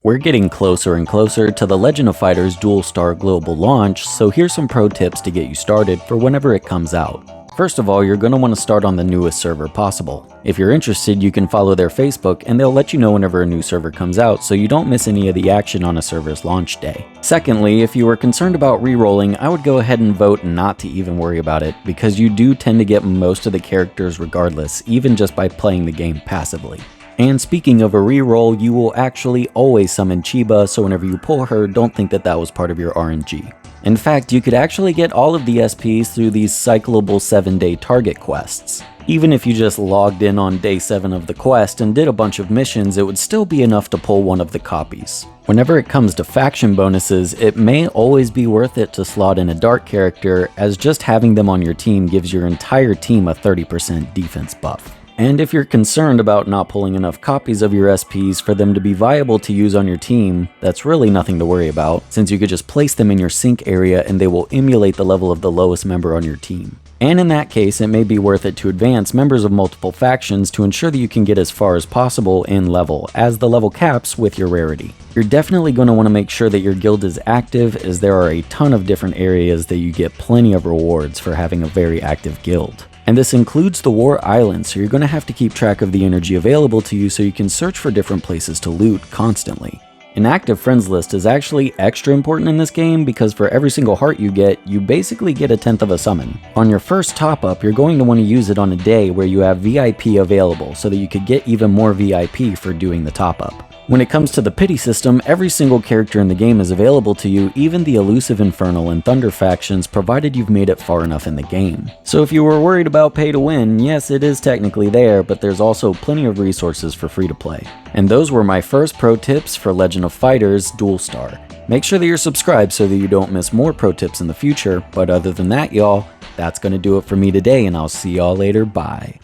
We're getting closer and closer to the Legend of Fighters Dual Star global launch, so here's some pro tips to get you started for whenever it comes out. First of all, you're going to want to start on the newest server possible. If you're interested, you can follow their Facebook and they'll let you know whenever a new server comes out so you don't miss any of the action on a server's launch day. Secondly, if you were concerned about re-rolling, I would go ahead and vote not to even worry about it, because you do tend to get most of the characters regardless, even just by playing the game passively. And speaking of a reroll, you will actually always summon Chiba, so whenever you pull her, don't think that that was part of your RNG. In fact, you could actually get all of the SPs through these cyclable 7-day target quests. Even if you just logged in on day 7 of the quest and did a bunch of missions, it would still be enough to pull one of the copies. Whenever it comes to faction bonuses, it may always be worth it to slot in a dark character, as just having them on your team gives your entire team a 30% defense buff. And if you're concerned about not pulling enough copies of your SPs for them to be viable to use on your team, that's really nothing to worry about, since you could just place them in your sync area and they will emulate the level of the lowest member on your team. And in that case, it may be worth it to advance members of multiple factions to ensure that you can get as far as possible in level, as the level caps with your rarity. You're definitely going to want to make sure that your guild is active, as there are a ton of different areas that you get plenty of rewards for having a very active guild. And this includes the War Island, so you're going to have to keep track of the energy available to you so you can search for different places to loot constantly. An active friends list is actually extra important in this game because for every single heart you get, you basically get a 10th of a summon. On your first top up, you're going to want to use it on a day where you have VIP available so that you could get even more VIP for doing the top up. When it comes to the pity system, every single character in the game is available to you, even the elusive Infernal and Thunder factions, provided you've made it far enough in the game. So if you were worried about pay to win, yes, it is technically there, but there's also plenty of resources for free to play. And those were my first pro tips for Legend of Fighters Dual Star. Make sure that you're subscribed so that you don't miss more pro tips in the future, but other than that, y'all, that's gonna do it for me today, and I'll see y'all later, bye.